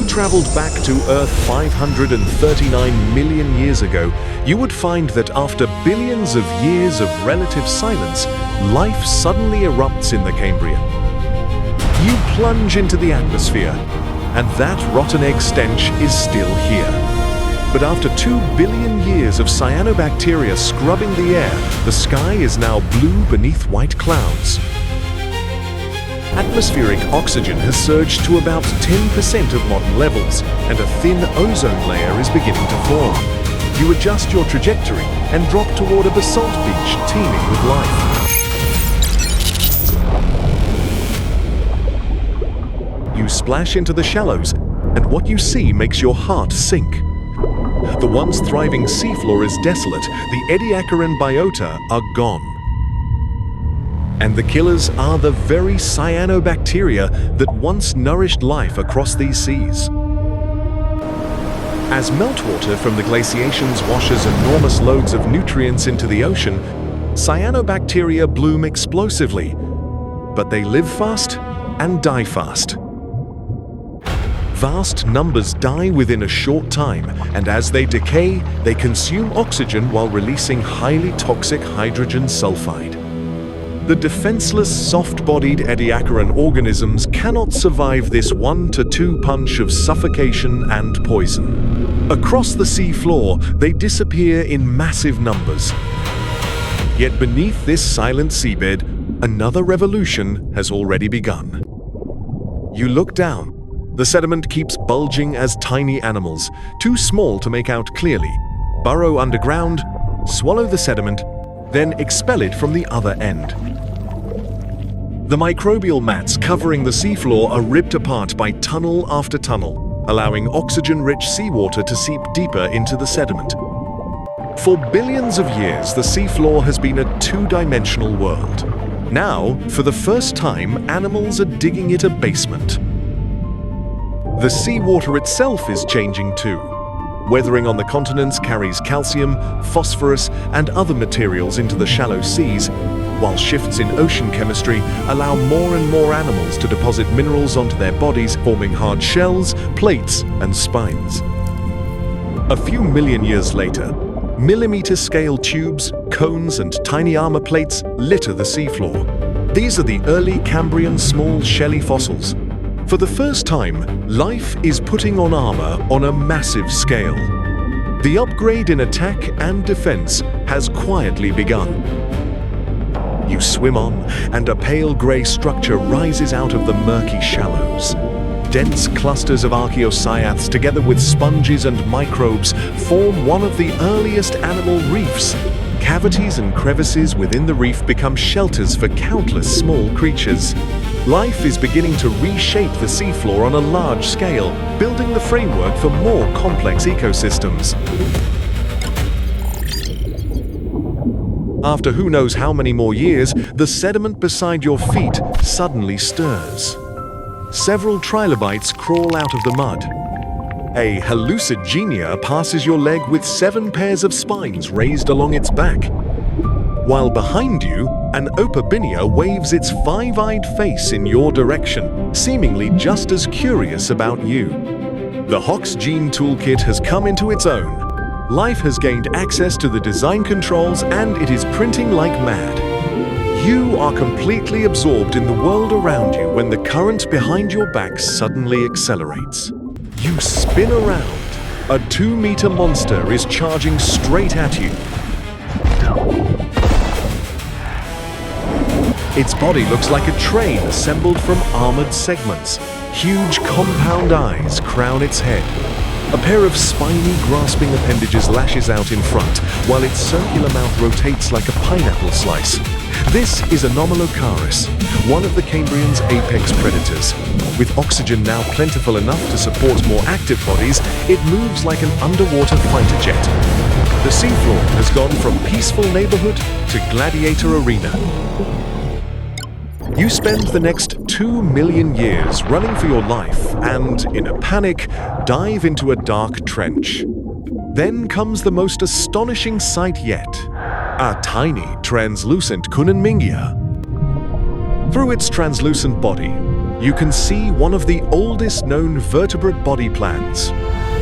traveled back to Earth 539 million years ago, you would find that after billions of years of relative silence, life suddenly erupts in the Cambrian. You plunge into the atmosphere, and that rotten egg stench is still here. But after 2 billion years of cyanobacteria scrubbing the air, the sky is now blue beneath white clouds. Atmospheric oxygen has surged to about 10% of modern levels, and a thin ozone layer is beginning to form. You adjust your trajectory and drop toward a basalt beach teeming with life. You splash into the shallows, and what you see makes your heart sink. The once thriving seafloor is desolate, the Ediacaran Biota are gone. And the killers are the very cyanobacteria that once nourished life across these seas. As meltwater from the glaciations washes enormous loads of nutrients into the ocean, cyanobacteria bloom explosively, but they live fast and die fast. Vast numbers die within a short time, and as they decay, they consume oxygen while releasing highly toxic hydrogen sulfide. The defenseless, soft-bodied Ediacaran organisms cannot survive this 1 to 2 punch of suffocation and poison. Across the sea floor, they disappear in massive numbers. Yet beneath this silent seabed, another revolution has already begun. You look down. The sediment keeps bulging as tiny animals, too small to make out clearly, burrow underground, swallow the sediment, then expel it from the other end. The microbial mats covering the seafloor are ripped apart by tunnel after tunnel, allowing oxygen-rich seawater to seep deeper into the sediment. For billions of years, the seafloor has been a two-dimensional world. Now, for the first time, animals are digging it a basement. The seawater itself is changing too. Weathering on the continents carries calcium, phosphorus, and other materials into the shallow seas, while shifts in ocean chemistry allow more and more animals to deposit minerals onto their bodies, forming hard shells, plates, and spines. A few million years later, millimeter-scale tubes, cones, and tiny armor plates litter the seafloor. These are the early Cambrian small shelly fossils. For the first time, life is putting on armor on a massive scale. The upgrade in attack and defense has quietly begun. You swim on, and a pale gray structure rises out of the murky shallows. Dense clusters of archaeocyaths, together with sponges and microbes, form one of the earliest animal reefs. Cavities and crevices within the reef become shelters for countless small creatures. Life is beginning to reshape the seafloor on a large scale, building the framework for more complex ecosystems. After who knows how many more years, the sediment beside your feet suddenly stirs. Several trilobites crawl out of the mud. A hallucigenia passes your leg with 7 pairs of spines raised along its back. While behind you, an opabinia waves its 5-eyed face in your direction, seemingly just as curious about you. The Hox gene toolkit has come into its own. Life has gained access to the design controls, and it is printing like mad. You are completely absorbed in the world around you when the current behind your back suddenly accelerates. You spin around. A 2-meter monster is charging straight at you. Its body looks like a train assembled from armored segments. Huge compound eyes crown its head. A pair of spiny, grasping appendages lashes out in front, while its circular mouth rotates like a pineapple slice. This is Anomalocaris, one of the Cambrian's apex predators. With oxygen now plentiful enough to support more active bodies, it moves like an underwater fighter jet. The seafloor has gone from peaceful neighborhood to gladiator arena. You spend the next 2 million years running for your life and, in a panic, dive into a dark trench. Then comes the most astonishing sight yet. A tiny, translucent Kunenmingia. Through its translucent body, you can see one of the oldest known vertebrate body plans.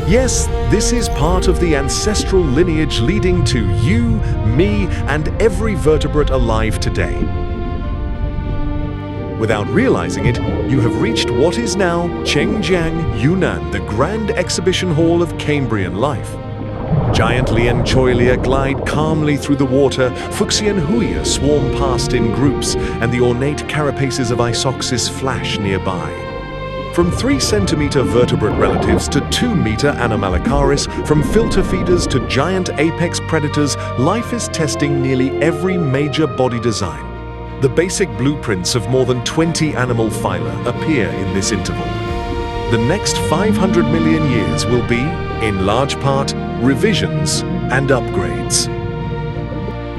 Yes, this is part of the ancestral lineage leading to you, me, and every vertebrate alive today. Without realizing it, you have reached what is now Chengjiang, Yunnan, the grand exhibition hall of Cambrian life. Giant Lianchoilia glide calmly through the water, Fuxianhuia swarm past in groups, and the ornate carapaces of Isoxis flash nearby. From 3-centimeter vertebrate relatives to 2-meter Anomalocaris, from filter feeders to giant apex predators, life is testing nearly every major body design. The basic blueprints of more than 20 animal phyla appear in this interval. The next 500 million years will be, in large part, revisions and upgrades.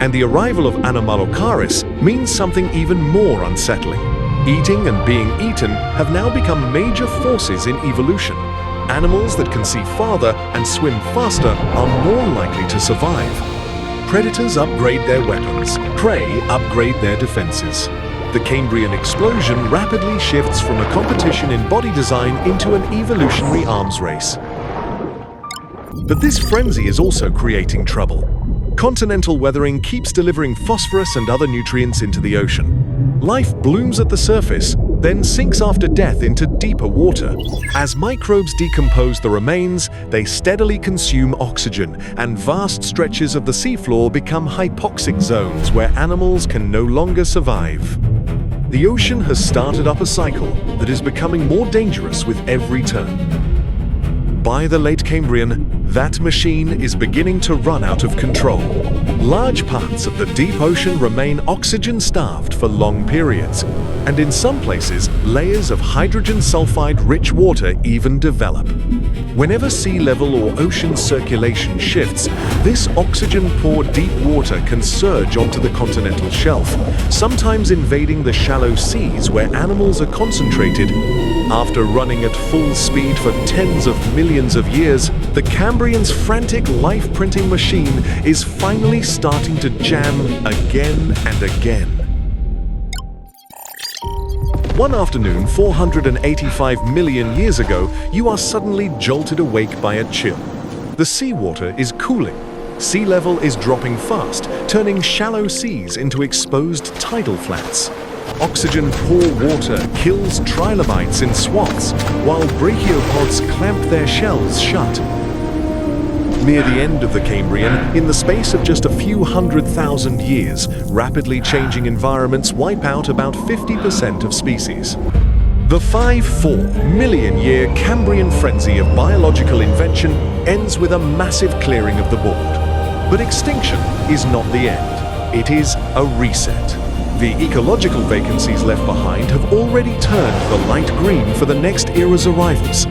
And the arrival of Anomalocaris means something even more unsettling. Eating and being eaten have now become major forces in evolution. Animals that can see farther and swim faster are more likely to survive. Predators upgrade their weapons, prey upgrade their defenses. The Cambrian Explosion rapidly shifts from a competition in body design into an evolutionary arms race. But this frenzy is also creating trouble. Continental weathering keeps delivering phosphorus and other nutrients into the ocean. Life blooms at the surface, then sinks after death into deeper water. As microbes decompose the remains, they steadily consume oxygen, and vast stretches of the seafloor become hypoxic zones where animals can no longer survive. The ocean has started up a cycle that is becoming more dangerous with every turn. By the late Cambrian, that machine is beginning to run out of control. Large parts of the deep ocean remain oxygen-starved for long periods, and in some places, layers of hydrogen sulfide-rich water even develop. Whenever sea level or ocean circulation shifts, this oxygen-poor deep water can surge onto the continental shelf, sometimes invading the shallow seas where animals are concentrated. After running at full speed for tens of millions of years, the Cambrian's frantic life-printing machine is finally starting to jam again and again. One afternoon, 485 million years ago, you are suddenly jolted awake by a chill. The seawater is cooling. Sea level is dropping fast, turning shallow seas into exposed tidal flats. Oxygen-poor water kills trilobites in swamps, while brachiopods clamp their shells shut. Near the end of the Cambrian, in the space of just a few 100,000 years, rapidly changing environments wipe out about 50% of species. The 5-4 million year Cambrian frenzy of biological invention ends with a massive clearing of the board. But extinction is not the end. It is a reset. The ecological vacancies left behind have already turned the light green for the next era's arrivals.